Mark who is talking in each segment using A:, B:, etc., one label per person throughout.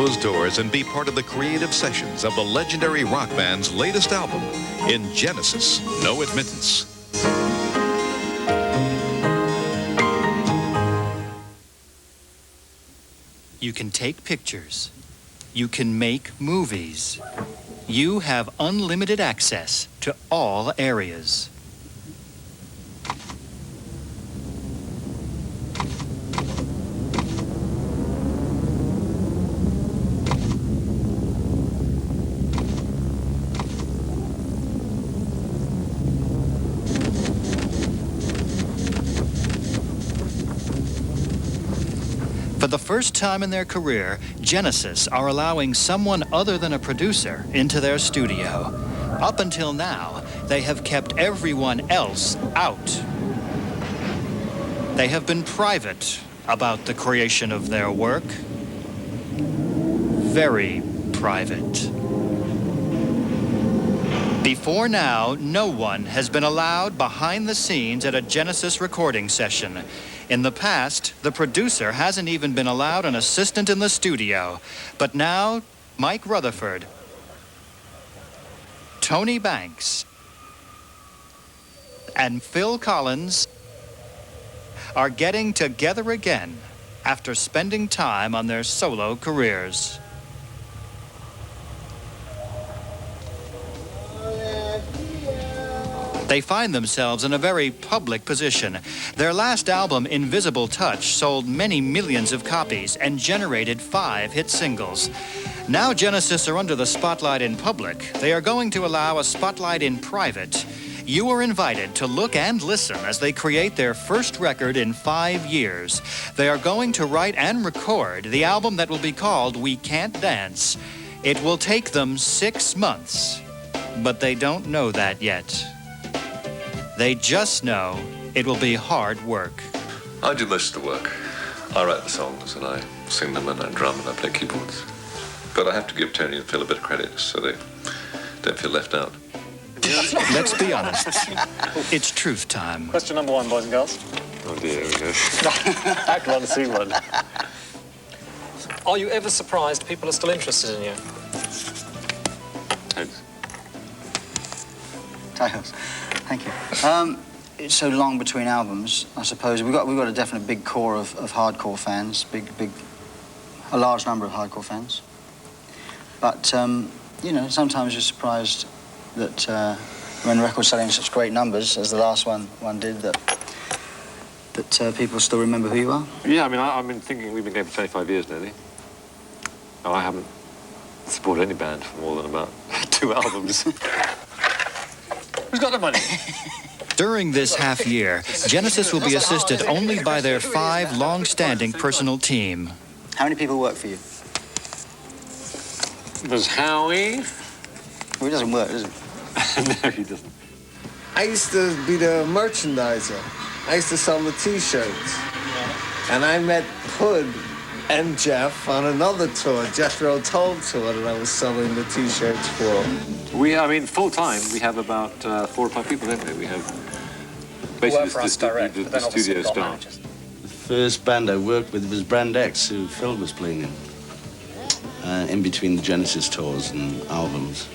A: Those doors and be part of the creative sessions of the legendary rock band's latest album, In Genesis, No Admittance.
B: You can take pictures. You can make movies. You have unlimited access to all areas. For the first time in their career, Genesis are allowing someone other than a producer into their studio. Up until now, they have kept everyone else out. They have been private about the creation of their work. Very private. Before now, no one has been allowed behind the scenes at a Genesis recording session. In the past, the producer hasn't even been allowed an assistant in the studio. But now, Mike Rutherford, Tony Banks, and Phil Collins are getting together again after spending time on their solo careers. They find themselves in a very public position. Their last album, Invisible Touch, sold many millions of copies and generated 5 hit singles. Now Genesis are under the spotlight in public. They are going to allow a spotlight in private. You are invited to look and listen as they create their first record in 5 years. They are going to write and record the album that will be called We Can't Dance. It will take them 6 months, but they don't know that yet. They just know it will be hard work.
C: I do most of the work. I write the songs and I sing them and I drum and I play keyboards. But I have to give Tony and Phil a bit of credit so they don't feel left out.
B: Let's be honest. It's truth time.
D: Question number 1, boys and girls.
C: Oh dear, here we go.
D: Act 1, scene 1. Are you ever surprised people are still interested in you?
C: Thanks.
E: Titles. Thank you. It's so long between albums, I suppose. We've got a definite big core of hardcore fans, a large number of hardcore fans. But, you know, sometimes you're surprised that when records selling such great numbers, as the last one did, that people still remember who you are.
C: Yeah, I mean, I've been thinking we've been going for 25 years nearly. Oh, I haven't supported any band for more than about 2 albums.
D: Who's got the money?
B: During this half year, Genesis will be assisted only by their 5 long-standing personal team.
E: How many people work for you?
D: There's Howie.
E: Well, he doesn't work, does he?
C: No, he doesn't.
F: I used to be the merchandiser. I used to sell the T-shirts. And I met Hood and Jeff on another tour, Jethro Tull tour, that I was selling the T-shirts for.
C: I mean, full-time, we have about 4 or 5 people, don't we? We have basically
D: for us direct, but
C: the
D: then obviously
C: studio
D: we've got
C: staff.
D: managers.
G: The first band I worked with was Brand X, who Phil was playing in between the Genesis tours and albums.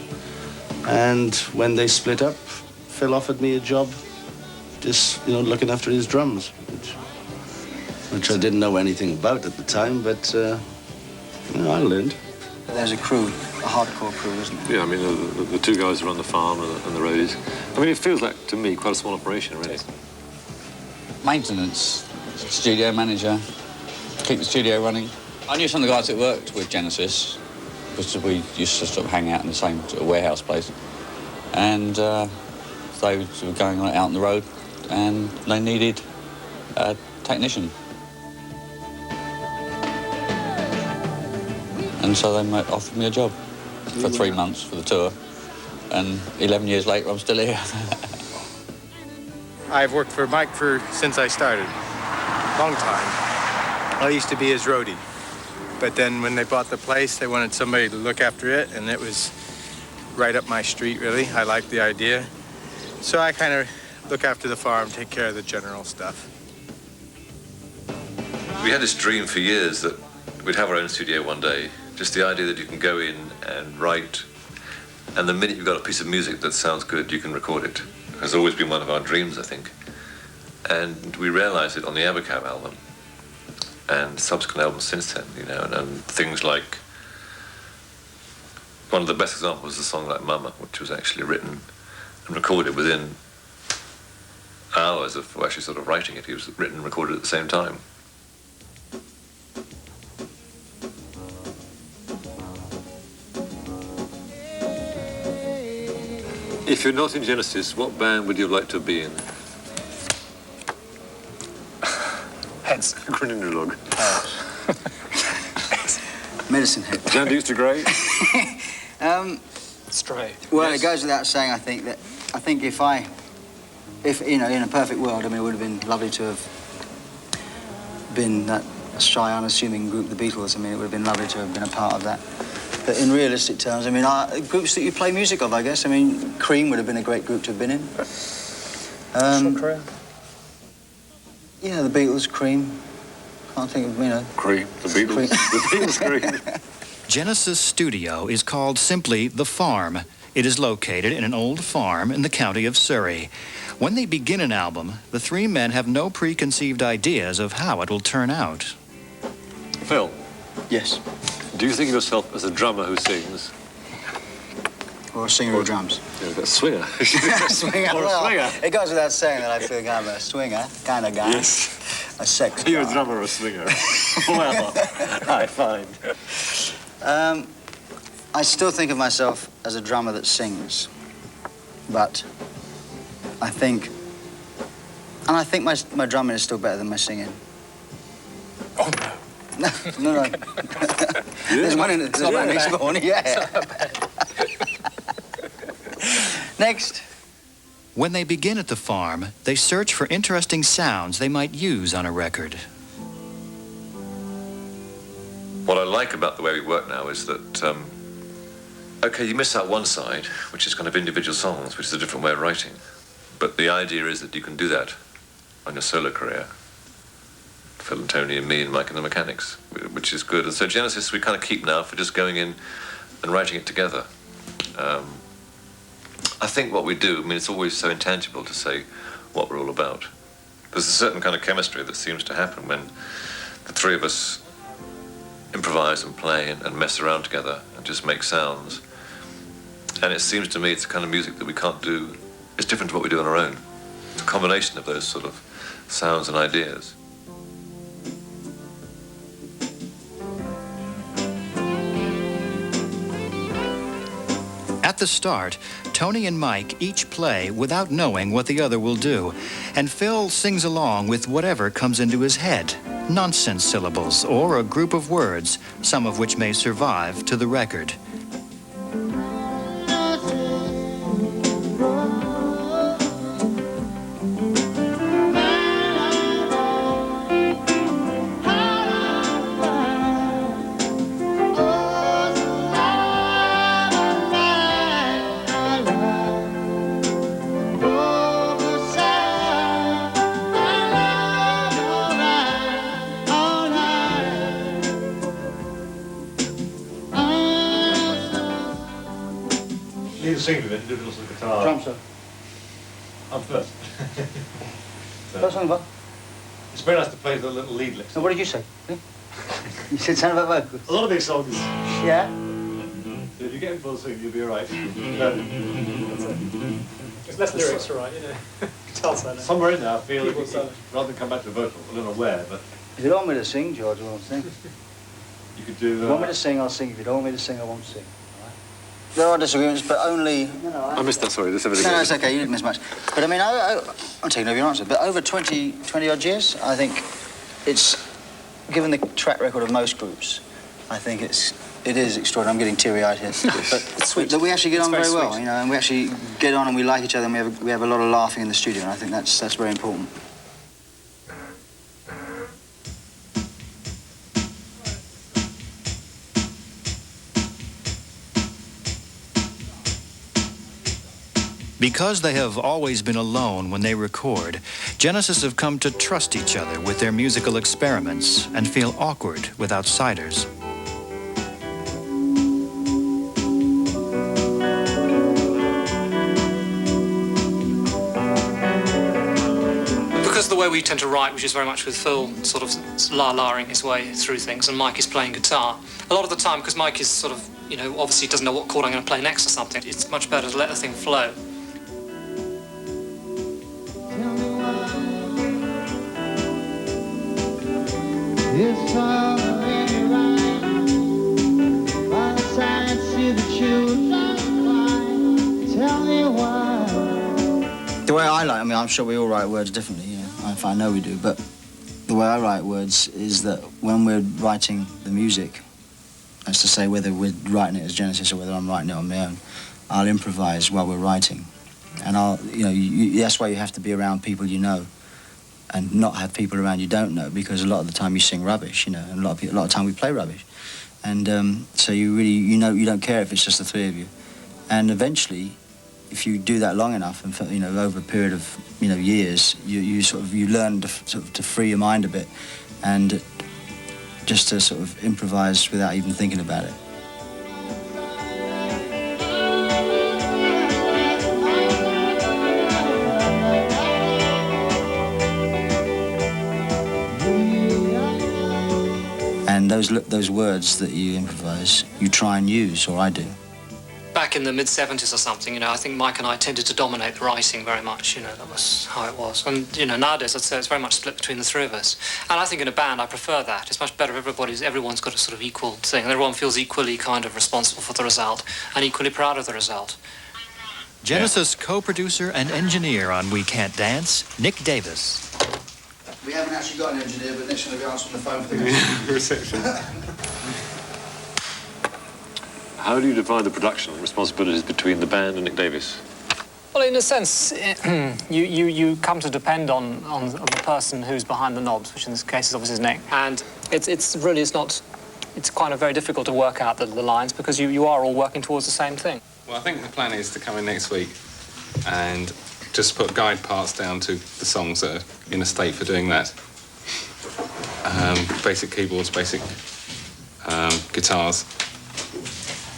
G: And when they split up, Phil offered me a job just, looking after his drums, which I didn't know anything about at the time, but, I learned.
E: There's a crew, a hardcore crew, isn't there?
C: Yeah, I mean, the 2 guys who run the farm and the roadies. I mean, it feels like, to me, quite a small operation, really.
H: Maintenance, studio manager, keep the studio running. I knew some of the guys that worked with Genesis, because we used to sort of hang out in the same sort of warehouse place. And they were going out on the road, and they needed a technician. And so they offered me a job for 3 months for the tour. And 11 years later, I'm still here.
I: I've worked for Mike since I started. Long time. I used to be his roadie. But then when they bought the place, they wanted somebody to look after it, and it was right up my street, really. I liked the idea. So I kind of look after the farm, take care of the general stuff.
C: We had this dream for years that we'd have our own studio one day, Just the idea that you can go in and write, and the minute you've got a piece of music that sounds good, you can record it. Has always been one of our dreams, I think. And we realised it on the Abacab album and subsequent albums since then, you know, and things like, one of the best examples is a song like Mama, which was actually written and recorded within hours of actually sort of writing it. It was written and recorded at the same time. If you're not in Genesis, what band would you like to be in?
D: Heads.
C: Chronologue.
E: Medicine Head.
C: Jan Dukes to Grey?
D: Stray.
E: Well,
C: Yes.
E: it goes without saying, I think if you know, in a perfect world, I mean, it would have been lovely to have been that shy, unassuming group, the Beatles. I mean, it would have been lovely to have been a part of that. But in realistic terms, I mean, groups that you play music of, I guess. I mean, Cream would have been a great group to have been in.
D: Short career.
E: Yeah, the Beatles, Cream. Can't think of, you know.
C: Cream. The Beatles.
E: Cream.
C: The Beatles Cream.
B: Genesis' studio is called simply The Farm. It is located in an old farm in the county of Surrey. When they begin an album, the three men have no preconceived ideas of how it will turn out.
C: Phil,
E: Yes.
C: do you think of yourself as a drummer who sings?
E: Or a singer of drums.
C: Yeah, a swinger.
E: Swinger.
C: Or a
E: Well,
C: swinger.
E: it goes without saying that I think I'm a swinger kind of guy.
C: Yes.
E: A sex
C: Are you a
E: guy.
C: drummer or a swinger? Well, I find.
E: I still think of myself as a drummer that sings, but I think my drumming is still better than my singing.
D: Oh, no.
E: No. There's one in the next morning, yeah. Next.
B: When they begin at the farm, they search for interesting sounds they might use on a record.
C: What I like about the way we work now is that, okay, you miss out one side, which is kind of individual songs, which is a different way of writing. But the idea is that you can do that on your solo career. Phil and Tony and me and Mike and the Mechanics, which is good. And so Genesis we kind of keep now for just going in and writing it together. I think what we do, I mean, it's always so intangible to say what we're all about. There's a certain kind of chemistry that seems to happen when the three of us improvise and play and mess around together and just make sounds. And it seems to me it's the kind of music that we can't do. It's different to what we do on our own. It's a combination of those sort of sounds and ideas.
B: At the start, Tony and Mike each play without knowing what the other will do, and Phil sings along with whatever comes into his head, nonsense syllables or a group of words, some of which may survive to the record.
J: You can sing with it and do a little guitar.
E: Drum, sir.
J: I'm first.
E: First one, what?
J: It's very nice to play the little lead licks.
E: So what did you say? You said something about vocals.
J: A lot of these songs,
E: Yeah?
J: so if you get in full swing, you'll be all right.
D: There's less lyrics to write, you know. Guitar solo.
J: Somewhere in there, I feel
D: Keyboard
J: that
D: solo.
J: rather than come back to vocal, I don't know where, but
E: If you don't want me to sing, George, I won't sing.
J: you could do...
E: If you want me to sing, I'll sing. If you don't want me to sing, I won't sing. There are disagreements, but only...
C: I missed that, sorry, this everything.
E: No, it's okay, you didn't miss much. But I mean, I'm taking over your answer, but over 20 odd years, I think it's, given the track record of most groups, I think it is extraordinary. I'm getting teary-eyed here. But that we actually get on very well, you know, and we actually get on and we like each other and we have a lot of laughing in the studio, and I think that's very important.
B: Because they have always been alone when they record, Genesis have come to trust each other with their musical experiments and feel awkward with outsiders.
D: because of the way we tend to write, which is very much with Phil sort of la-laing his way through things, and Mike is playing guitar, a lot of the time, because Mike is sort of, you know, obviously doesn't know what chord I'm going to play next or something, it's much better to let the thing flow.
E: The way I write, I mean, I'm sure we all write words differently, you know, I know we do, but the way I write words is that when we're writing the music, that's to say whether we're writing it as Genesis or whether I'm writing it on my own, I'll improvise while we're writing. And I'll, you know, that's why you have to be around people you know and not have people around you don't know, because a lot of the time you sing rubbish, you know, and a lot of the time we play rubbish. And so you really, you know, you don't care if it's just the three of you. And eventually, if you do that long enough, and you know, over a period of, you know, years, you learn to free your mind a bit, and just to sort of improvise without even thinking about it. And those words that you improvise, you try and use, or I do.
D: Back in the mid-70s or something, you know, I think Mike and I tended to dominate the writing very much, you know, that was how it was. And, you know, nowadays I'd say it's very much split between the three of us. And I think in a band I prefer that. It's much better if everyone's got a sort of equal thing, and everyone feels equally kind of responsible for the result and equally proud of the result.
B: Genesis co-producer and engineer on We Can't Dance, Nick Davis.
E: We haven't actually got an engineer, but Nick's going to be answering the phone for the
J: reception. How do you divide the production responsibilities between the band and Nick Davis?
D: Well, in a sense, you come to depend on the person who's behind the knobs, which in this case is obviously Nick. And it's kind of very difficult to work out the lines, because you are all working towards the same thing.
K: Well, I think the plan is to come in next week and just put guide parts down to the songs that are in a state for doing that. Basic keyboards, basic guitars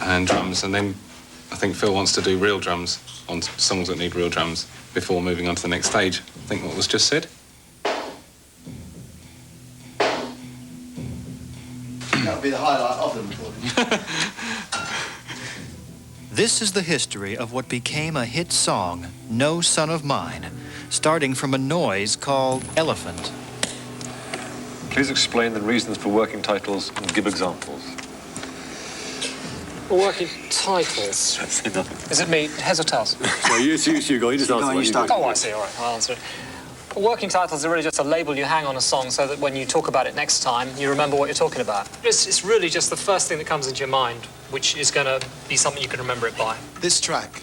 K: and drums, and then I think Phil wants to do real drums on songs that need real drums before moving on to the next stage. I think what was just said.
E: That would be the highlight of the recording.
B: This is the history of what became a hit song, No Son of Mine, starting from a noise called Elephant.
J: Please explain the reasons for working titles and give examples.
D: Working titles. Is it me? Heads or tails?
J: No, you go. You just answer.
D: Oh, I see. All right, I'll answer it. Working titles are really just a label you hang on a song so that when you talk about it next time, you remember what you're talking about. It's really just the first thing that comes into your mind, which is going to be something you can remember it by.
L: This track,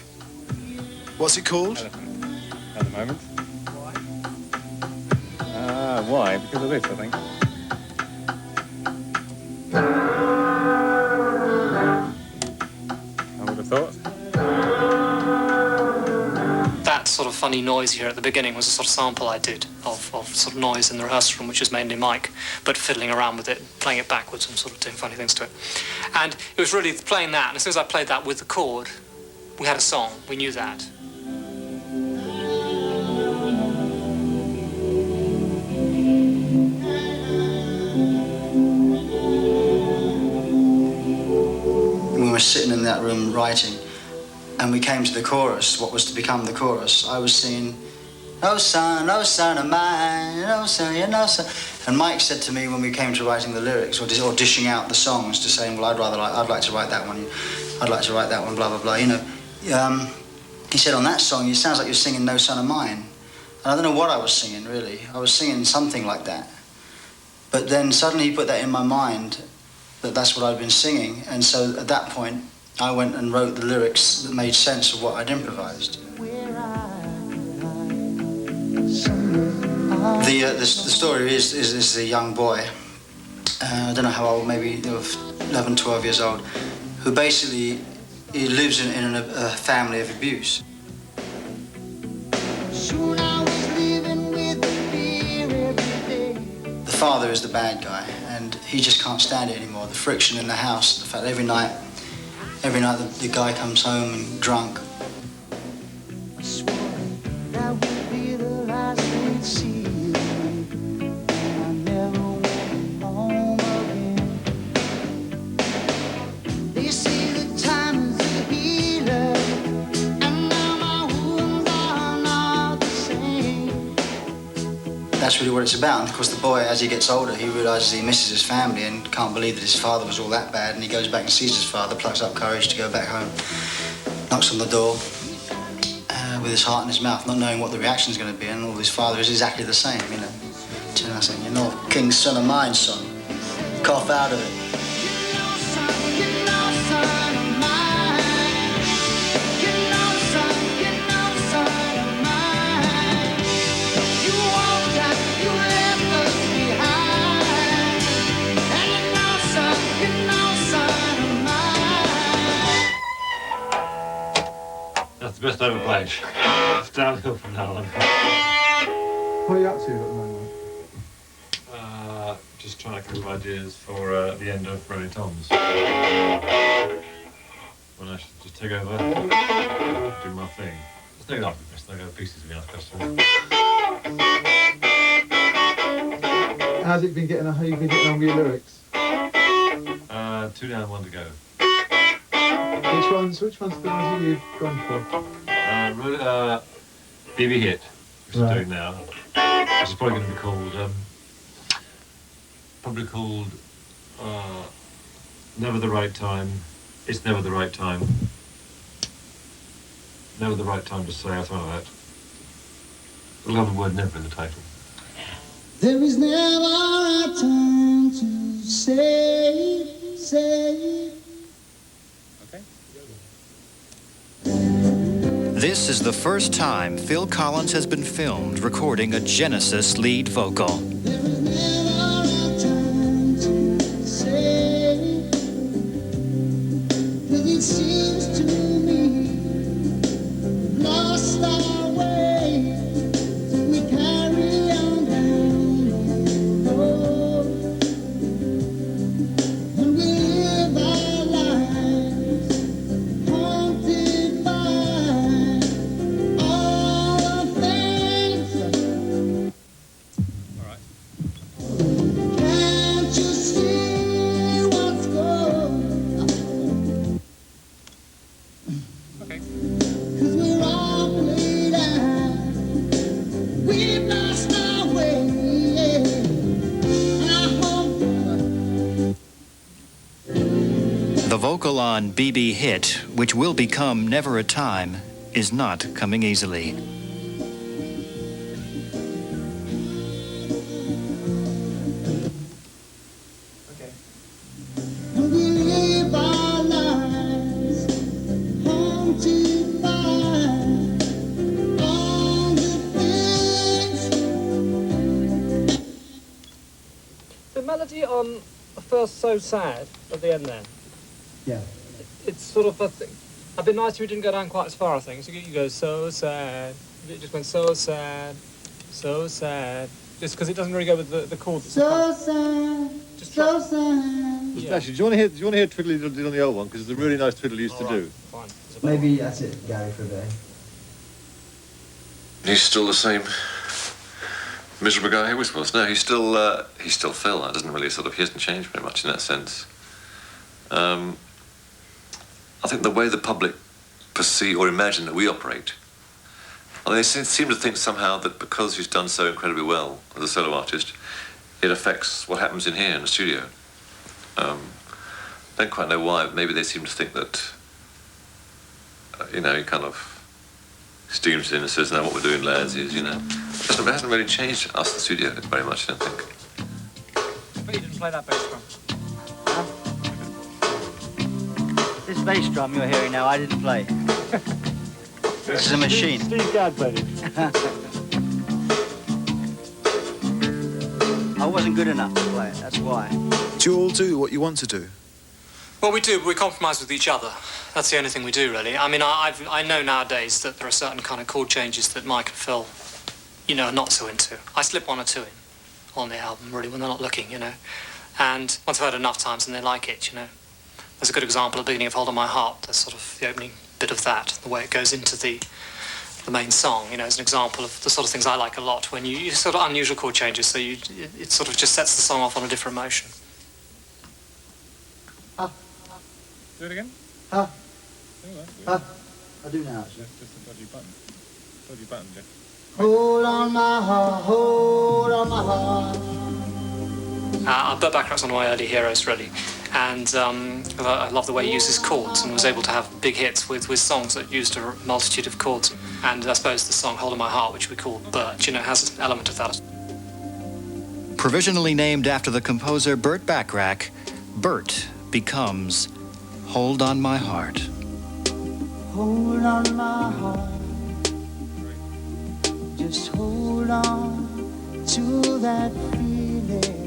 L: what's it called?
J: At the moment. Why? Why? Because of this, I think. Thought?
D: That sort of funny noise here at the beginning was a sort of sample I did of sort of noise in the rehearsal room, which was mainly Mike, but fiddling around with it, playing it backwards and sort of doing funny things to it. And it was really playing that, and as soon as I played that with the chord, we had a song, we knew that.
E: We were sitting in that room writing, and we came to the chorus, what was to become the chorus. I was singing, "No son of mine, no son, yeah, no son." And Mike said to me when we came to writing the lyrics, or dishing out the songs, to saying, "Well, I'd like to write that one. I'd like to write that one, blah blah blah." You know, he said, "On that song, it sounds like you're singing 'No Son of Mine.'" And I don't know what I was singing really. I was singing something like that, but then suddenly he put that in my mind, that's what I'd been singing, and so at that point I went and wrote the lyrics that made sense of what I'd improvised. The story is a young boy, I don't know how old, maybe 11, 12 years old, who basically he lives in a family of abuse. The father is the bad guy, and he just can't stand it anymore. The friction in the house, the fact that every night the guy comes home and drunk. that's really what it's about. And of course, the boy, as he gets older, he realises he misses his family and can't believe that his father was all that bad. And he goes back and sees his father, plucks up courage to go back home, knocks on the door with his heart in his mouth, not knowing what the reaction is going to be. And all his father is exactly the same, you know. Turning around saying, "You're not king's son of mine, son. Cough out of it."
J: That's the best I've ever played. It's downhill from now on.
M: What are you up to at the moment?
J: Just trying to come up with ideas for the end of Rolling Toms. When I should just take over, do my thing. Let's take it off the best. I go pieces of the last question.
M: How's it been getting? How you been getting on with your lyrics?
J: 2 down, 1 to go.
M: Which ones the ones that you've gone for?
J: BB Hit, which I'm doing now. Which is probably going to be called, Never the Right Time. It's never the right time. Never the right time to say, or something like that. It'll have the word never in the title.
N: There is never a time to say.
J: Okay.
B: This is the first time Phil Collins has been filmed recording a Genesis lead vocal.
N: There is never a time to say. 'Cause it seems to me we've lost our way. So we carry on down the road. And we live our lives haunted by all the things. Can't you see what's going on?
J: Okay.
N: 'Cause we're all played out. We've lost our way. And I hope
B: The vocal on BB Hit, which will become Never a Time, is not coming easily.
N: and we live our lives haunted by all the things.
D: The melody on First So Sad at the end there,
E: Yeah.
D: it's sort of a thing. I'd be nice if we didn't go down quite as far, I think. So you go so sad. It just went so sad, so sad. Just because it doesn't really go with the chord.
N: So sad,
D: Just
N: so sad.
D: Yeah.
J: Actually, do you want to hear Twiddle he did on the old one? Because it's a really nice twiddle he used to do.
D: Fine.
E: Maybe that's it, Gary, for a day.
C: He's still the same miserable guy he always was. No, he's still Phil. That doesn't really he hasn't changed very much in that sense. I think the way the public perceive or imagine that we operate, they seem to think somehow that because he's done so incredibly well as a solo artist, it affects what happens in here in the studio. Don't quite know why, but maybe they seem to think that, he kind of steams in and says, "No, what we're doing, lads, is, It hasn't really changed us, the studio, very much, I don't think.
D: But you didn't play that bass drum.
E: This bass drum you're hearing now, I didn't play. This is a machine.
J: Steve Gadd played it.
E: I wasn't good enough to play it, that's why.
L: Do you all do what you want to do?
D: Well, we do, but we compromise with each other. That's the only thing we do, really. I mean, I know nowadays that there are certain kind of chord changes that Mike and Phil, are not so into. I slip 1 or 2 in on the album, really, when they're not looking, And once I've heard it enough times and they like it, There's a good example at the beginning of Hold on My Heart. There's sort of the opening bit of that, the way it goes into the main song, as an example of the sort of things I like a lot when you sort of unusual chord changes, so it sort of just sets the song off on a different motion.
J: Do it again?
E: I do now, actually.
J: Just a dodgy button. Dodgy button, Jeff.
N: Hold on my heart, hold on my heart.
D: Burt Bacharach's one of my early heroes, really. And I love the way he uses chords and was able to have big hits with songs that used a multitude of chords. And I suppose the song Hold on My Heart, which we call Burt, has an element of that.
B: Provisionally named after the composer Burt Bacharach, Burt becomes Hold on My Heart.
N: Hold on my heart. Just hold on to that feeling.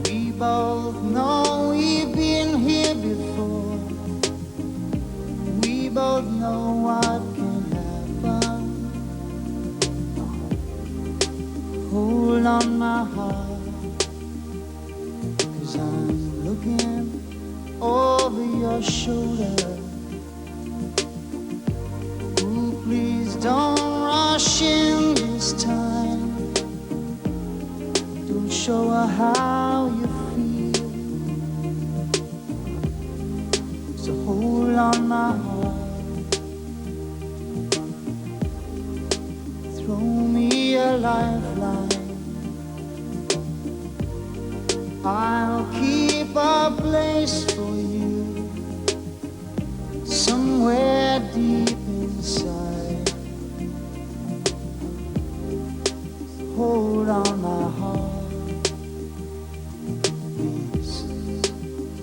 N: We both know we've been here before. We both know what can happen. Hold on my heart, 'cause I'm looking over your shoulder. Ooh, please don't rush in this time. Don't show her how you feel. So hold on my heart. Throw me a lifeline. I'll keep a place for you somewhere deep inside. Hold on my heart. Please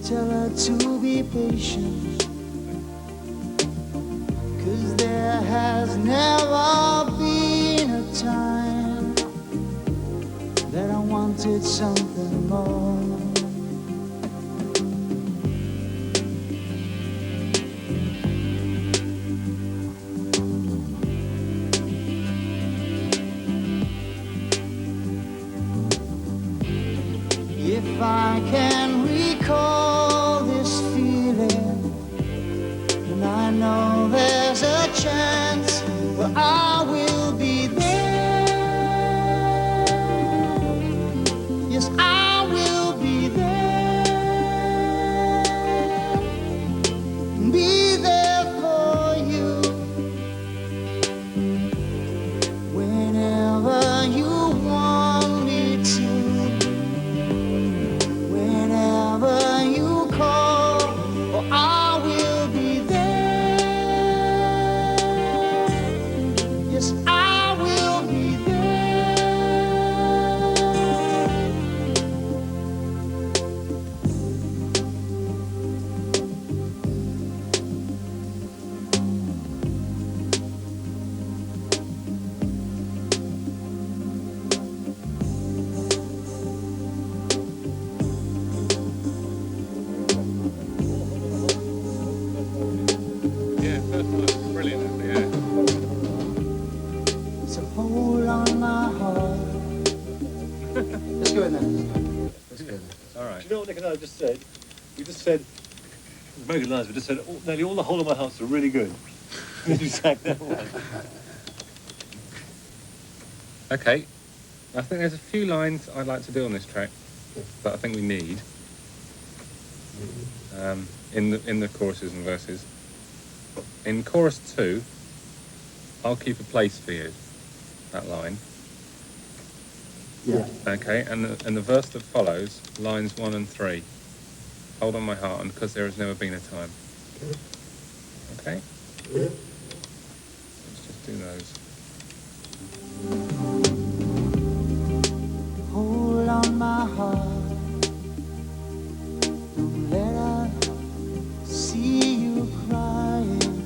N: tell her to be patient, 'cause there has never been a time that I wanted something more. If I can recall this feeling, and I know there's a chance where I will be there. Yes, I will be there. Be there for you whenever you want me to. Whenever you call, oh, I will be there. Yes, I will be there.
K: Yeah, first one was brilliant, yeah.
N: So hold on my heart. Let's go in there. Let's go in there.
K: All right.
J: Do you know what Nick and I just said? We just said, very good lines, we just said, nearly all the whole of my hearts are really good. Exactly that one.
K: Okay. I think there's a few lines I'd like to do on this track that I think we need in the choruses and verses. In chorus 2, I'll keep a place for you. That line.
N: Yeah.
K: Okay, and the verse that follows, lines 1 and 3. Hold on my heart, and because there has never been a time. Okay? Let's just do those.
N: Hold on my heart. Don't let her see you crying.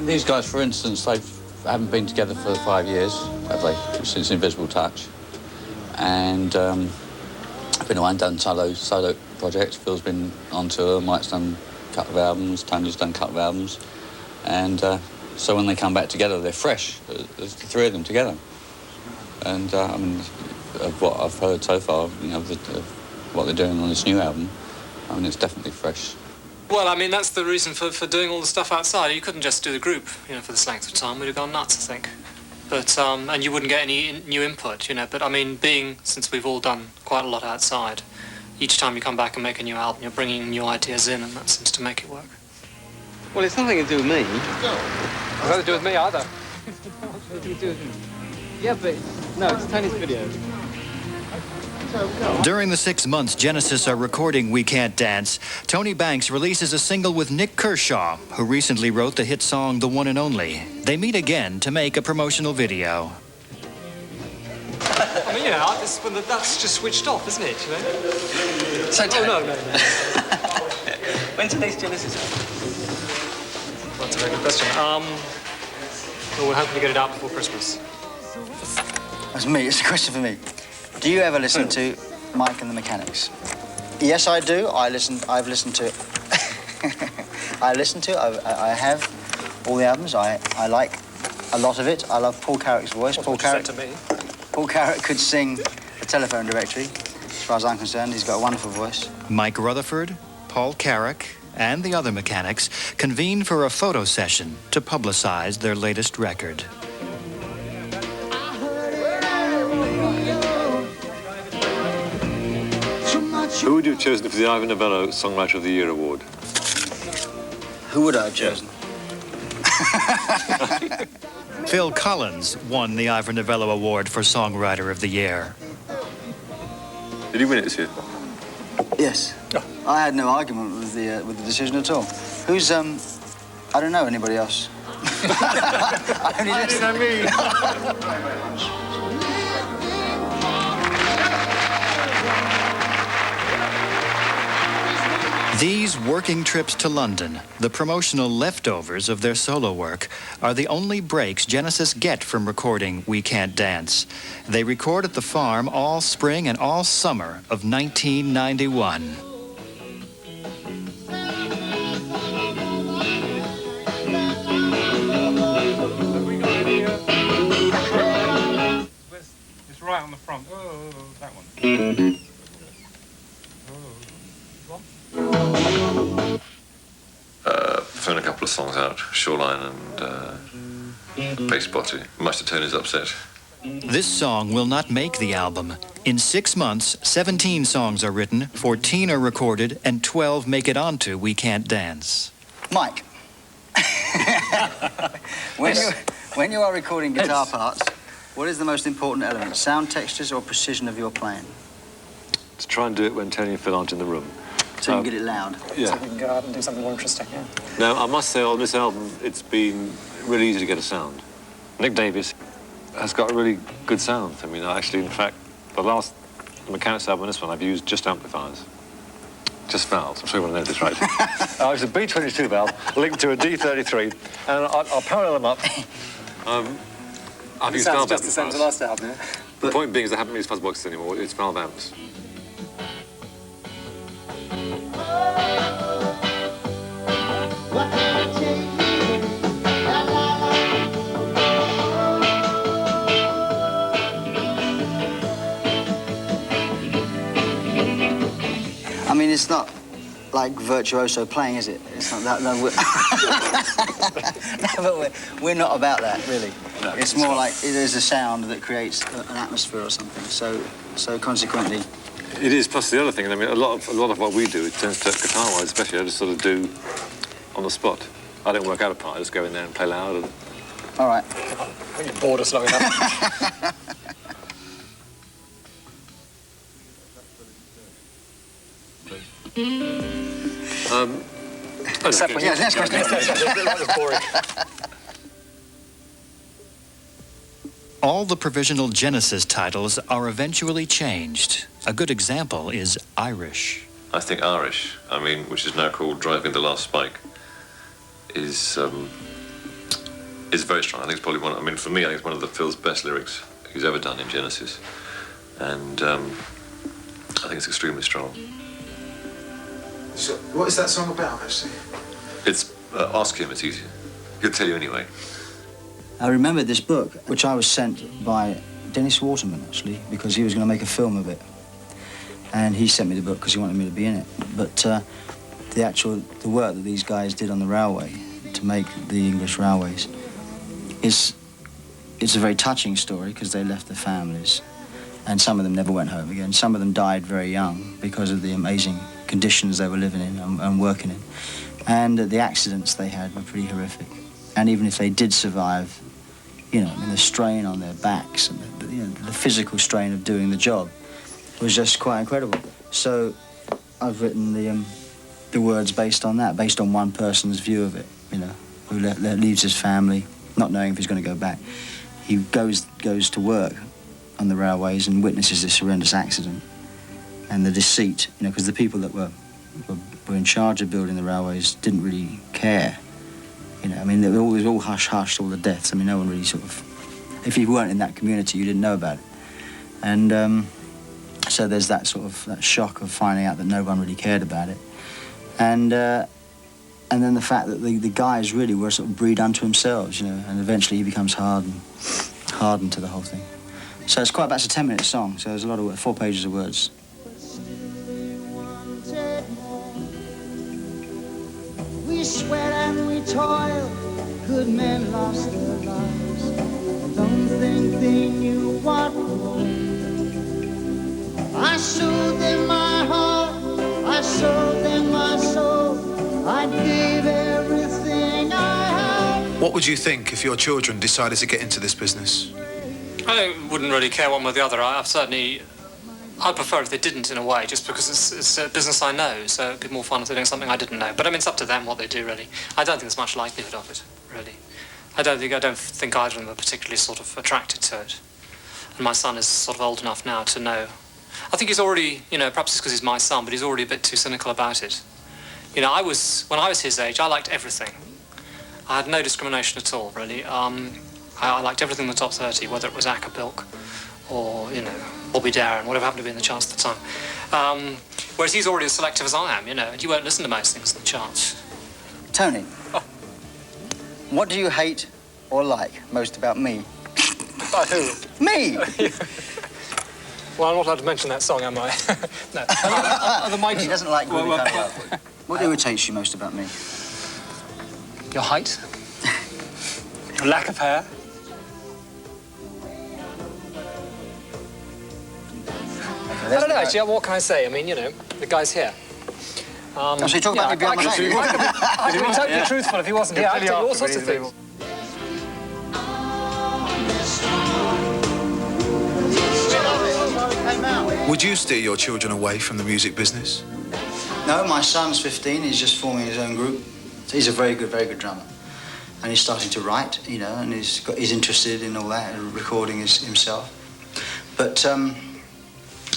H: These guys, for instance, they haven't been together for 5 years, have they? Since Invisible Touch. And I've been away and done solo projects. Phil's been on tour, Mike's done a couple of albums, Tony's done a couple of albums. And so when they come back together, they're fresh. There's the three of them together. And I mean, of what I've heard so far, of what they're doing on this new album, I mean, it's definitely fresh.
D: Well, I mean, that's the reason for doing all the stuff outside. You couldn't just do the group, for this length of time. We'd have gone nuts, I think. But, and you wouldn't get any new input, But, I mean, since we've all done quite a lot outside, each time you come back and make a new album, you're bringing new ideas in, and that seems to make it work.
O: Well, it's nothing to do with me. nothing to do with me either. Yeah, but no, it's Tony's video.
B: During the 6 months Genesis are recording We Can't Dance, Tony Banks releases a single with Nick Kershaw, who recently wrote the hit song The One and Only. They meet again to make a promotional video.
O: I mean, this when that's just switched off, isn't it? You know? So no. When's the next Genesis album? That's a very good question. Well, we're hoping to get it out before Christmas.
E: That's me. It's a question for me. Do you ever listen to Mike and the Mechanics? Yes, I do. I've listened to. I have all the albums. I like a lot of it. I love Paul Carrick's voice. Paul Carrick could sing the Telephone Directory. As far as I'm concerned, he's got a wonderful voice.
B: Mike Rutherford, Paul Carrick, and the other Mechanics convened for a photo session to publicize their latest record.
P: Who would you have chosen for the Ivor Novello Songwriter of the Year award?
E: Who would I have chosen?
B: Phil Collins won the Ivor Novello Award for Songwriter of the Year.
P: Did he win it this year?
E: Yes. I had no argument with the decision at all. Who's I don't know anybody else. I only listen.
B: These working trips to London, the promotional leftovers of their solo work, are the only breaks Genesis get from recording We Can't Dance. They record at the farm all spring and all summer of 1991.
J: It's right on the front. Oh, that one.
C: Thrown a couple of songs out, Shoreline and Bass Botty, much to Tony's upset.
B: This song will not make the album. In 6 months, 17 songs are written, 14 are recorded, and 12 make it onto We Can't Dance.
E: Mike, when you are recording guitar parts, what is the most important element? Sound textures or precision of your playing?
P: To try and do it when Tony and Phil aren't in the room.
E: So you can get it loud.
P: Yeah.
O: So we can go out and do something more interesting, yeah.
P: Now, I must say on this album, it's been really easy to get a sound. Nick Davis has got a really good sound. I mean, in fact, the Mechanics album, this one, I've used just amplifiers. Just valves. I'm sure you want to know this, right? It's a B22 valve linked to a D33, and I'll parallel them up. I've used valve
O: just the same as the last album, yeah?
P: The point being is I haven't used fuzz boxes anymore. It's valve amps.
E: I mean, it's not like virtuoso playing, is it? It's not that. No, no, but we're not about that, really. No, it's more like it is a sound that creates an atmosphere or something. So consequently,
P: it is. Plus the other thing, I mean, a lot of what we do, it tends to guitar-wise, especially, I just sort of do on the spot. I don't work out a part. I just go in there and play loud. And...
E: All right.
O: When you're bored us long enough.
E: Next question.
O: That was boring.
B: All the provisional Genesis titles are eventually changed. A good example is Irish.
C: I think Irish, which is now called Driving the Last Spike, is very strong. I think it's probably for me, I think it's one of Phil's best lyrics he's ever done in Genesis. And I think it's extremely strong.
L: So, what is that song about, actually?
C: It's, ask him, it's easier. He'll tell you anyway.
E: I remember this book, which I was sent by Dennis Waterman, actually, because he was going to make a film of it. And he sent me the book because he wanted me to be in it. But the work that these guys did on the railway to make the English railways it's a very touching story because they left their families. And some of them never went home again. Some of them died very young because of the amazing conditions they were living in and working in. And the accidents they had were pretty horrific. And even if they did survive, you know, I mean, the strain on their backs and the physical strain of doing the job was just quite incredible. So I've written the words based on that, based on one person's view of it, you know, who leaves his family, not knowing if he's going to go back. He goes to work on the railways and witnesses this horrendous accident and the deceit, you know, because the people that were in charge of building the railways didn't really care. You know, I mean, it was all hush-hush, all the deaths. I mean, no one really sort of... If you weren't in that community, you didn't know about it. And so there's that sort of that shock of finding out that no one really cared about it. And then the fact that the guys really were sort of breed unto themselves, you know, and eventually he becomes hardened to the whole thing. So it's quite... That's a 10-minute song, so there's a lot of 4 pages of words.
N: We sweat and we toil, good men lost their lives. Don't think they knew what for. I showed them my heart, I showed them my soul, I gave everything I had.
L: What would you think if your children decided to get into this business?
D: I wouldn't really care one way or the other. I'd prefer if they didn't, in a way, just because it's a business I know, so it'd be more fun if they're doing something I didn't know. But I mean, it's up to them what they do, really. I don't think there's much likelihood of it, really. I don't think either of them are particularly sort of attracted to it. And my son is sort of old enough now to know. I think he's already, you know, perhaps it's because he's my son, but he's already a bit too cynical about it. You know, when I was his age, I liked everything. I had no discrimination at all, really. I liked everything in the top 30, whether it was Acapulco or, you know, Bobby Darin, whatever happened to be in the charts at the time. Whereas he's already as selective as I am, you know, and you won't listen to most things in the charts.
E: Tony, what do you hate or like most about me?
D: About who?
E: Me!
D: Well, I'm not allowed to mention that song, am I? No. The mighty.
E: He doesn't like really kind of What irritates you most about me?
D: Your height. Your lack of hair. I don't know, actually, what can I say? I mean, you know, the guy's here.
E: So you talk about me behind my back?
D: I could be totally truthful if he wasn't here. I could tell you all sorts of things.
L: Would you steer your children away from the music business?
E: No, my son's 15. He's just forming his own group. So he's a very good drummer. And he's starting to write, you know, and he's interested in all that, and recording himself. But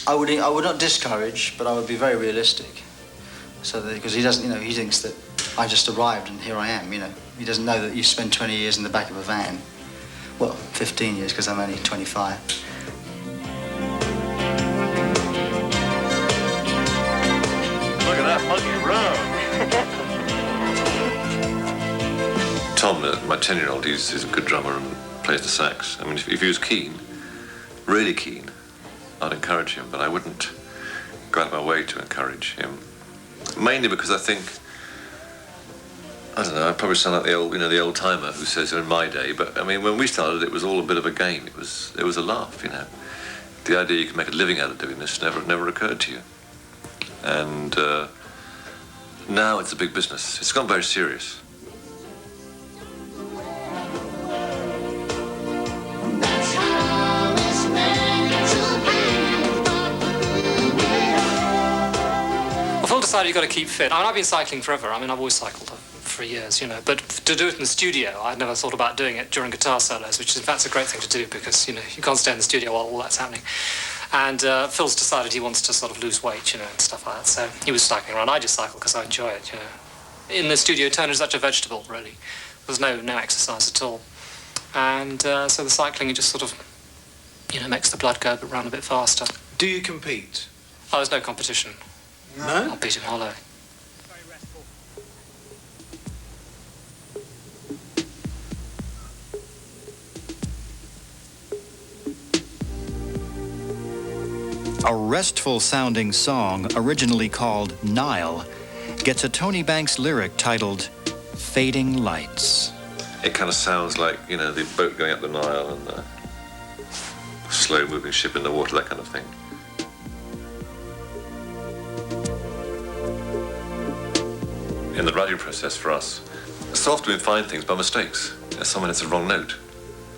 E: I would not discourage, but I would be very realistic. So that, because he doesn't, you know, he thinks that I just arrived and here I am, you know. He doesn't know that you spent 20 years in the back of a van. Well, 15 years, because I'm only 25.
P: Look at that monkey run. Tom, my 10-year-old, he's a good drummer and plays the sax. I mean, if he was keen, really keen, I'd encourage him, but I wouldn't go out of my way to encourage him. Mainly because I think, I don't know, I probably sound like the old timer who says in my day, but I mean, when we started, it was all a bit of a game. It was a laugh, you know. The idea you can make a living out of doing this never occurred to you. And now it's a big business. It's gone very serious.
D: Phil decided you've got to keep fit. I mean, I've been cycling forever. I mean, I've always cycled for years, you know. But to do it in the studio, I'd never thought about doing it during guitar solos, which is, in fact, a great thing to do because, you know, you can't stay in the studio while all that's happening. And Phil's decided he wants to sort of lose weight, you know, and stuff like that. So he was cycling around. I just cycle because I enjoy it, you know. In the studio, Turner is such a vegetable, really. There's no exercise at all. And so the cycling, it just sort of, you know, makes the blood go around a bit faster.
L: Do you compete?
D: Oh, there's no competition.
L: No?
D: I'll beat him hollow.
B: A restful-sounding song, originally called Nile, gets a Tony Banks lyric titled Fading Lights.
C: It kind of sounds like, you know, the boat going up the Nile and the slow-moving ship in the water, that kind of thing. In the writing process for us, so often we find things by mistakes. Someone hits the wrong note,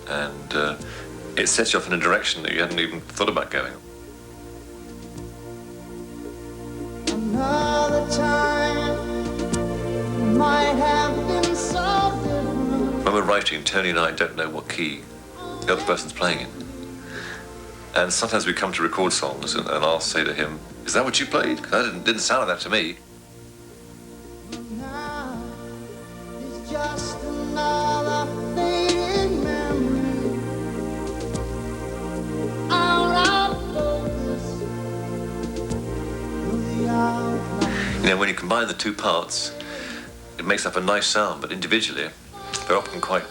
C: and it sets you off in a direction that you hadn't even thought about going.
N: Another time might have been so different.
C: When we're writing, Tony and I don't know what key the other person's playing in. And sometimes we come to record songs and I'll say to him, "Is that what you played? 'Cause that didn't sound like that to me."
N: Now it's just another fading memory. Out of focus through the outline.
C: You know, when you combine the two parts, it makes up a nice sound, but individually, they're often quite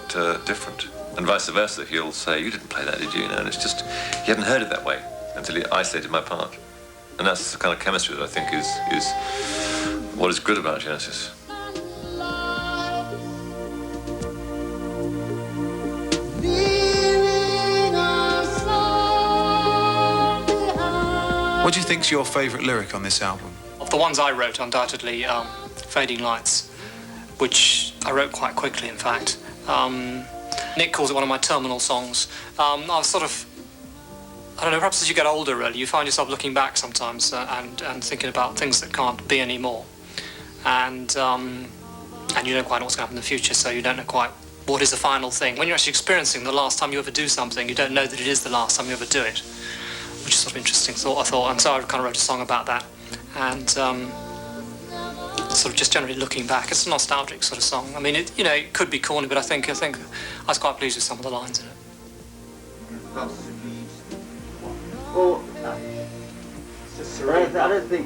C: different. And vice versa, he'll say, "You didn't play that, did you?" You know, and it's just, he hadn't heard it that way until he isolated my part. And that's the kind of chemistry that I think is what is good about Genesis.
L: What do you think's your favourite lyric on this album?
D: Of the ones I wrote, undoubtedly, Fading Lights, which I wrote quite quickly, in fact. Nick calls it one of my terminal songs. I was sort of, I don't know, perhaps as you get older, really, you find yourself looking back sometimes and thinking about things that can't be anymore. And you don't quite know what's going to happen in the future, so you don't know quite what is the final thing. When you're actually experiencing the last time you ever do something, you don't know that it is the last time you ever do it, which is sort of interesting thought, I thought. And so I kind of wrote a song about that. And sort of just generally looking back, it's a nostalgic sort of song. I mean, it could be corny, but I think I was quite pleased with some of the lines in it.
E: Well, I don't think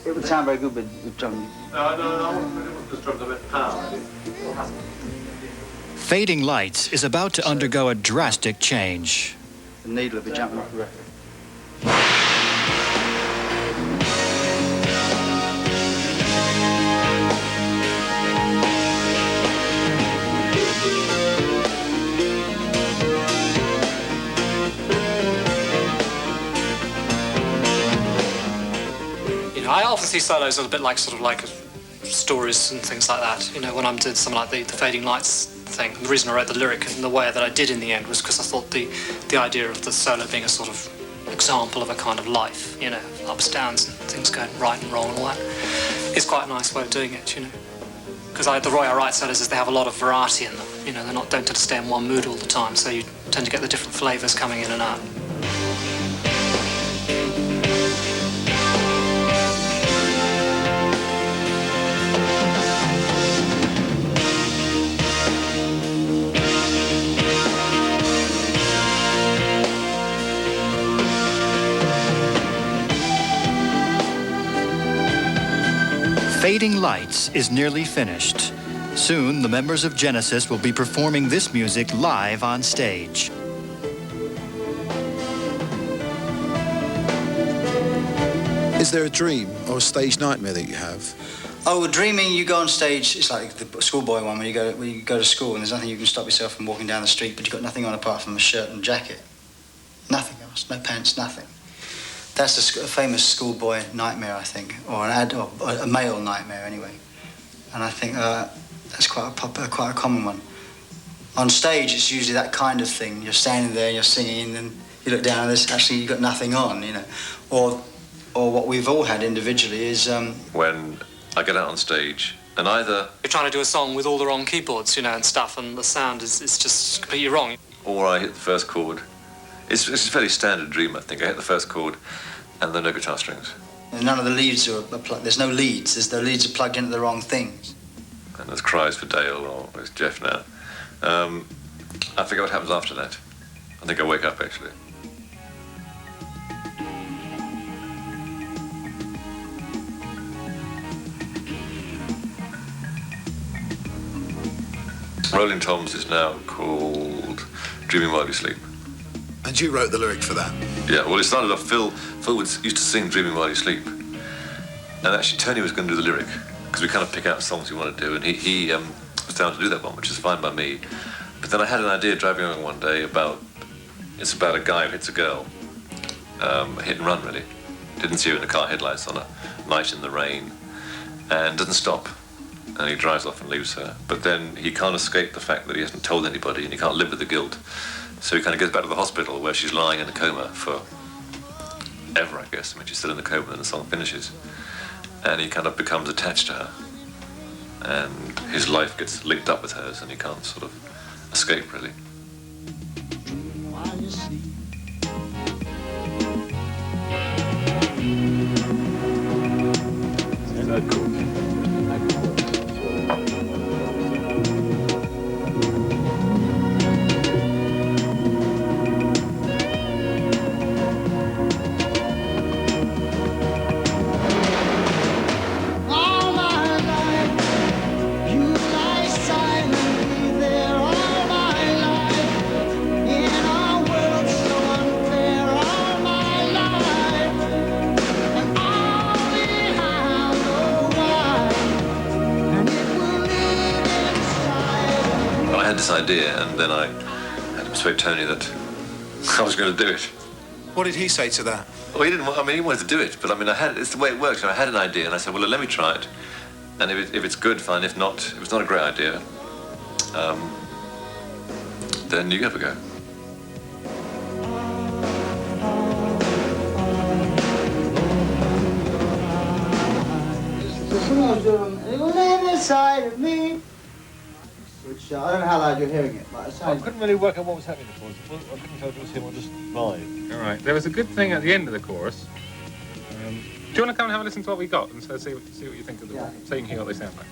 E: it would sound very good with drum.
J: No, I want just drums a bit power.
B: Fading Lights is about to undergo a drastic change.
E: The needle will be jumping off the record.
D: I often see solos as a bit like stories and things like that. You know, when I'm doing something like the Fading Lights thing. The reason I wrote the lyric in the way that I did in the end was because I thought the idea of the solo being a sort of example of a kind of life, you know, ups, downs, and things going right and wrong and all that, is quite a nice way of doing it, you know. Because the way I write solos is they have a lot of variety in them. You know, don't tend to stay in one mood all the time, so you tend to get the different flavours coming in and out.
B: Fading Lights is nearly finished. Soon, the members of Genesis will be performing this music live on stage.
L: Is there a dream or a stage nightmare that you have?
E: Oh, dreaming, you go on stage, it's like the schoolboy one when you go to school and there's nothing you can stop yourself from walking down the street, but you've got nothing on apart from a shirt and jacket. Nothing else, no pants, nothing. That's a famous schoolboy nightmare, I think, or a male nightmare anyway. And I think that's quite a common one. On stage, it's usually that kind of thing. You're standing there, you're singing, and you look down and there's actually you've got nothing on, you know. Or what we've all had individually is
C: when I get out on stage and either
D: you're trying to do a song with all the wrong keyboards, you know, and stuff, and the sound is just completely wrong.
C: or I hit the first chord. It's a fairly standard dream, I think. I hit the first chord and then no guitar strings.
E: and none of the leads are plugged. There's no leads. The leads are plugged into the wrong things.
C: And there's cries for Dale, or it's Jeff now. I forget what happens after that. I think I wake up, actually. Rolling Toms is now called Dreaming While You Sleep.
L: And you wrote the lyric for that?
C: Yeah, well, it started off, Phil used to sing Dreaming While You Sleep. And actually, Tony was going to do the lyric, because we kind of pick out songs we want to do, and he was down to do that one, which is fine by me. But then I had an idea driving along one day it's about a guy who hits a girl. A hit and run, really. Didn't see her in the car headlights on a night in the rain, and doesn't stop. and he drives off and leaves her. But then he can't escape the fact that he hasn't told anybody, and he can't live with the guilt. So he kind of goes back to the hospital where she's lying in a coma for ever, I guess. I mean, she's still in the coma and the song finishes. And he kind of becomes attached to her. And his life gets linked up with hers, and he can't sort of escape, really.
N: All my life, you lie silently there. All my life, in a world so unfair. All my life, and only I know why. And it will live inside.
C: I had this idea, and then I had to persuade Tony that I was going to do it.
L: What did he say to that?
C: Well, he didn't. I mean, he wanted to do it, but I mean, it's the way it works. I had an idea, and I said, "Well, let me try it, and if it's good, fine. If not, if it's not a great idea, then you have a go."
N: It will live inside of me. Which I don't know how loud you're hearing it, but it
J: I
N: sounds.
J: couldn't really work out what was happening before. I couldn't tell if it was him or just mine.
K: All right. There was a good thing at the end of the chorus. Do you want to come and have a listen to what we got and so see what you think of the so you can hear what they sound like?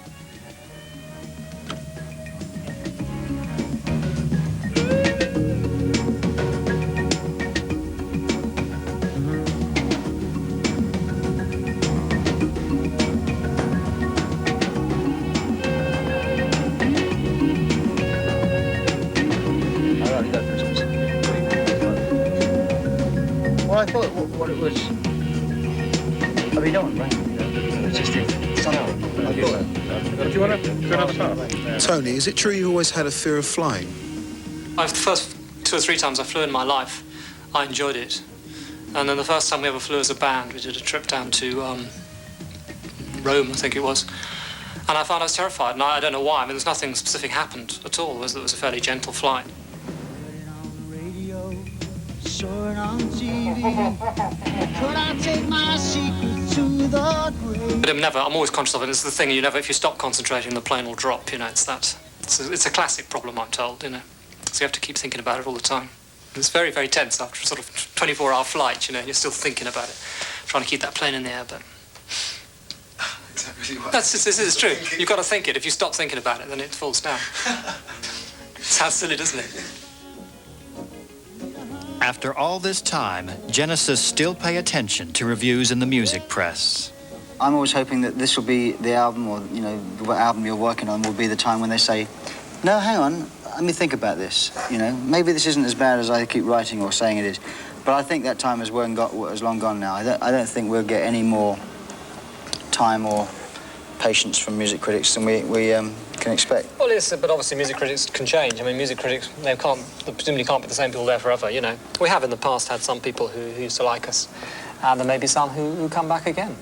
E: Well, I thought what it was. I mean, no one rang. It's just something. I thought.
K: Do you want to do another part?
L: Tony, is it true you always had a fear of flying?
D: The first 2 or 3 times I flew in my life, I enjoyed it. And then the first time we ever flew as a band, we did a trip down to Rome, I think it was. And I found I was terrified, and I don't know why. I mean, there's nothing specific happened at all. It was a fairly gentle flight.
N: Saw it on TV. Could I take my secret to the grave?
D: But I'm always conscious of it. It's the thing, if you stop concentrating, the plane will drop, It's that. It's a classic problem, I'm told, So you have to keep thinking about it all the time. And it's very, very tense after a sort of 24-hour flight, and you're still thinking about it, trying to keep that plane in the air, but...
L: Is that really what?
D: This is true. You've got to think it. If you stop thinking about it, then it falls down. Sounds silly, doesn't it?
B: After all this time, Genesis still pay attention to reviews in the music press.
E: I'm always hoping that this will be the album, or what album you're working on will be the time when they say, "No, hang on, let me think about this." Maybe this isn't as bad as I keep writing or saying it is, but I think that time has long gone now. I don't think we'll get any more time or patience from music critics than we can expect.
D: Well, yes, but obviously music critics can change. I mean, music critics, they presumably can't be the same people there forever, We have in the past had some people who used to like us, and there may be some who come back again.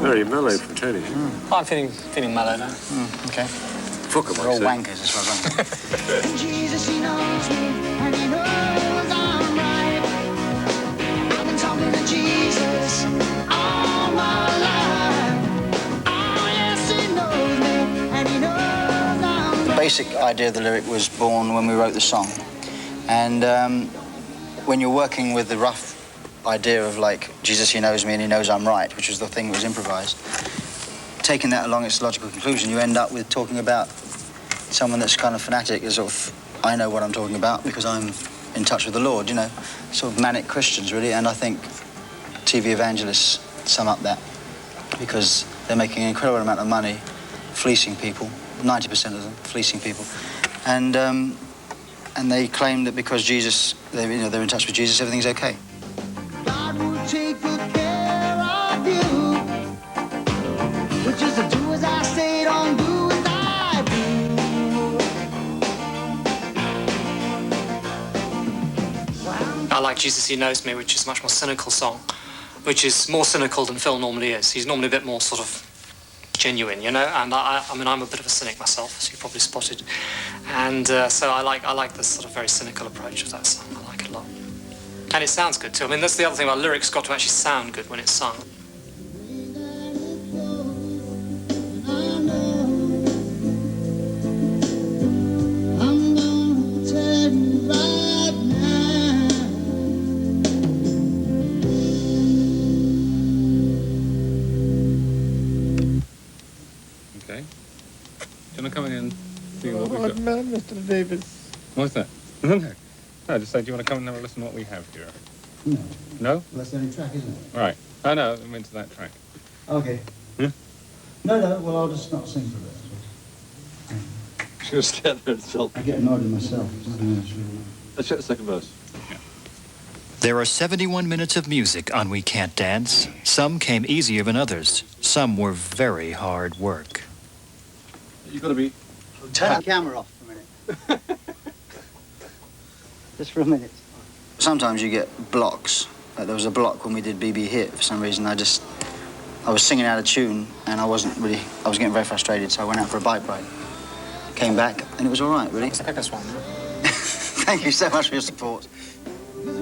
P: Very mellow from Tony.
D: I'm feeling mellow now.
E: Okay.
P: Fuck 'em,
E: We're all
P: I say.
E: wankers as far as I'm concerned.
N: Jesus, he knows me, and he knows I'm right. I've been talking to Jesus all my life. Oh, yes, he knows me, and he knows I'm
E: The
N: right.
E: basic idea of the lyric was born when we wrote the song. And when you're working with the rough idea of Jesus, he knows me and he knows I'm right, which was the thing that was improvised, taking that along its logical conclusion, you end up with talking about someone that's kind of fanatic, is sort of, I know what I'm talking about because I'm in touch with the Lord, sort of manic Christians, really. And I think TV evangelists sum up that because they're making an incredible amount of money fleecing people, 90% of them fleecing people. And they claim that because Jesus, they're in touch with Jesus, everything's okay.
N: God will take good care of you. But just to do as I say, don't do as I do.
D: I like Jesus, He Knows Me, which is a much more cynical song, which is more cynical than Phil normally is. He's normally a bit more sort of genuine, you know. And I mean, I'm a bit of a cynic myself, as you probably spotted, and so I like this sort of very cynical approach of that song. I like it a lot, and it sounds good too. I mean, that's the other thing about lyrics; got to actually sound good when it's sung.
K: Okay. Do you want to come in and see what we've got?
F: No, Mr. Davis.
K: What's that? No, just say, do you want to come and have a listen to what we have here?
M: No.
K: No?
M: Well, that's the only track, isn't it?
K: Right. Oh, no, I meant to that track.
M: Okay.
K: Hmm?
M: No, well, I'll just not sing for a bit.
P: Should have stand there and felt.
M: I get annoyed with myself. Nothing else, really.
P: Let's check the second verse.
B: There are 71 minutes of music on We Can't Dance. Some came easier than others. Some were very hard work.
P: You've got to be.
E: Turn the camera off for a minute. Just for a minute. Sometimes you get blocks. Like there was a block when we did BB Hit. For some reason, I was singing out of tune, and I was getting very frustrated, so I went out for a bike ride. Came back, and it was all right, really.
D: That's the biggest one.
E: Thank you so much for your support. Yeah,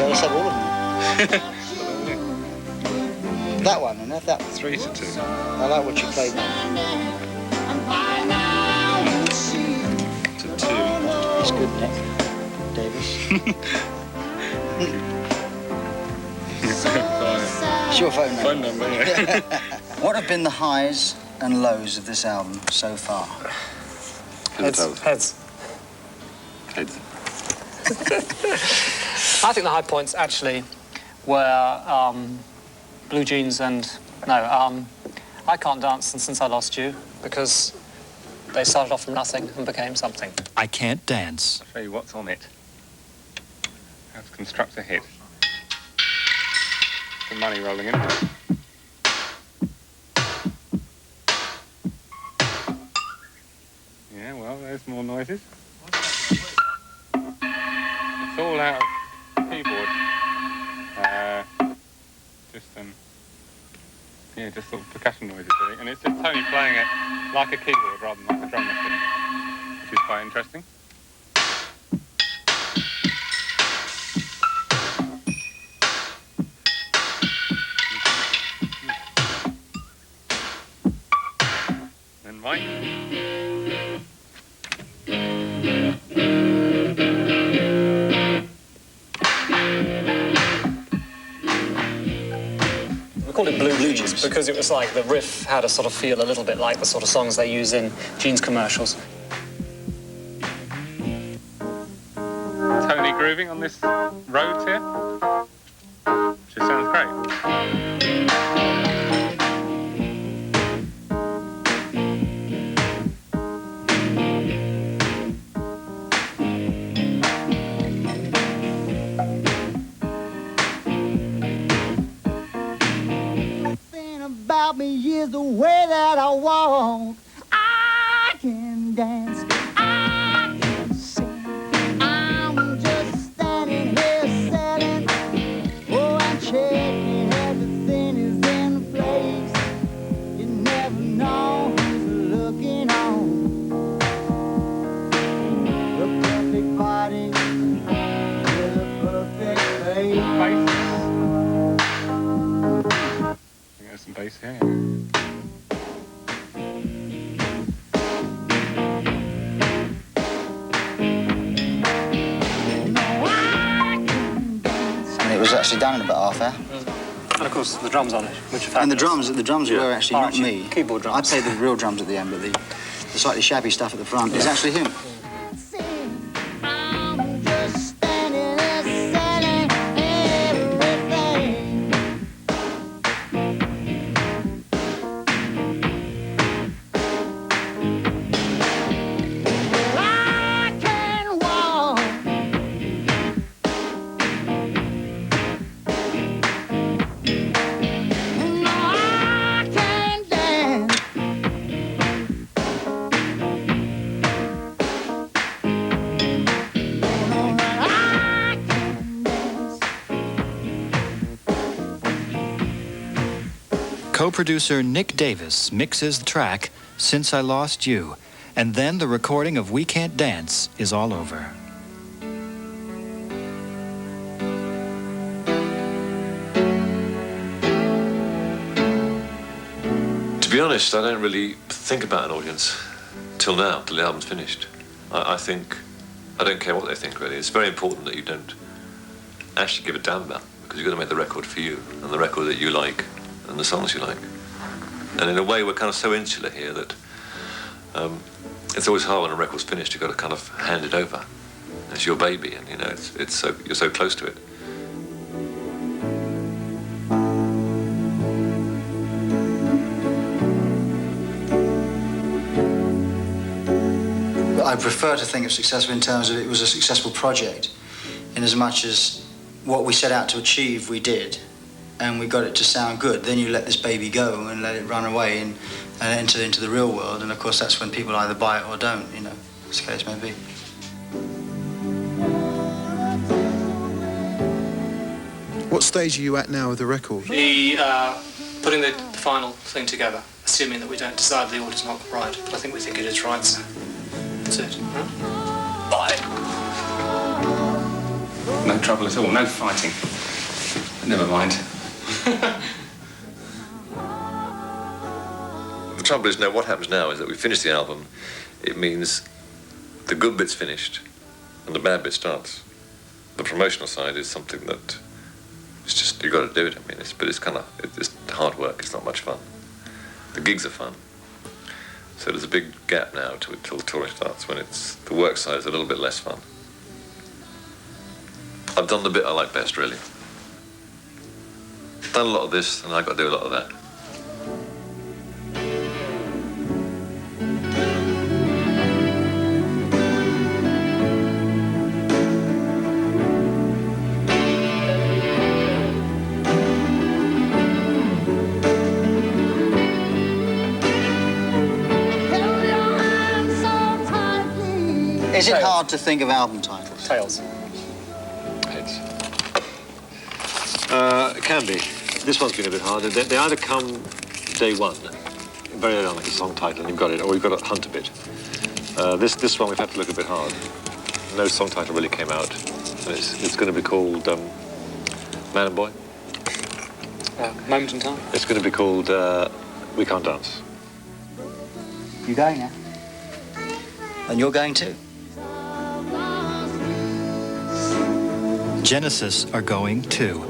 E: let's have all of them. That one, and that one.
K: 3-2.
E: I like what you played now.
K: To 2.
E: It's good, Nick. Davis. It's your phone number.
K: Phone number, yeah.
E: What have been the highs and lows of this album so far?
D: Heads.
P: Heads.
D: I think the high points actually were Blue Jeans and I Can't Dance Since I Lost You, because they started off from nothing and became something.
B: I Can't Dance.
K: I'll show you what's on it. How to construct a hit. Some money rolling in. Yeah, well, there's more noises. It's all out of keyboard. Just sort of percussion noises, really. And it's just Tony playing it like a keyboard rather than like a drum machine, which is quite interesting. And Mike.
D: We called it Blue Jeans because it was like the riff had a sort of feel a little bit like the sort of songs they use in jeans commercials.
K: Tony grooving on this road here, which just sounds great.
N: About me is the way that I walk. I can dance, I can sing. I'm just standing here selling. Oh, I'm checking everything is in place. You never know who's looking on. The perfect body with a perfect face.
K: There's some bass here.
E: And it was actually done in about half hour.
D: And of course the drums on it, which are
E: And the
D: fabulous.
E: drums were actually
D: Are
E: not me.
D: keyboard drums.
E: I played the real drums at the end, but the slightly shabby stuff at the front is actually him.
N: I'm just standing there selling everything. Well, I can walk. No, I can dance.
B: producer Nick Davis mixes the track Since I Lost You, and then the recording of We Can't Dance is all over.
C: To be honest, I don't really think about an audience till now, till the album's finished. I think, I don't care what they think really. It's very important that you don't actually give a damn about them, because you've got to make the record for you, and the record that you like, and the songs you like. And in a way, we're kind of so insular here that it's always hard when a record's finished. You've got to kind of hand it over. It's your baby, and you know, it's so, you're so close to it.
E: I prefer to think of successful in terms of it was a successful project, in as much as what we set out to achieve we did, and we got it to sound good. Then you let this baby go and let it run away and enter into the real world, and of course that's when people either buy it or don't, you know, as the case may be.
L: What stage are you at now with the record?
D: Putting the final thing together, assuming that we don't decide the order's not right, but I think we think it is right, so that's it. Huh? Bye.
K: No trouble at all, no fighting. Never mind.
C: The trouble is, now what happens now is that we finish the album. It means the good bit's finished and the bad bit starts. The promotional side is something that it's just, you've got to do it. I mean, it's kind of, it's hard work. It's not much fun. The gigs are fun. So there's a big gap now till touring starts, when the work side is a little bit less fun. I've done the bit I like best, really. Done a lot of this, and I've got to do a lot of that.
E: Is it hard to think of album titles?
O: Tails.
P: Heads. It can be. This one's been a bit harder. They either come day one, very early on, like a song title, and you've got it, or you've got to hunt a bit. This one we've had to look a bit hard. No song title really came out. It's going to be called Man and Boy.
D: Moment in time.
P: It's going to be called We Can't Dance.
E: You going now? And you're going too?
B: Genesis are going too.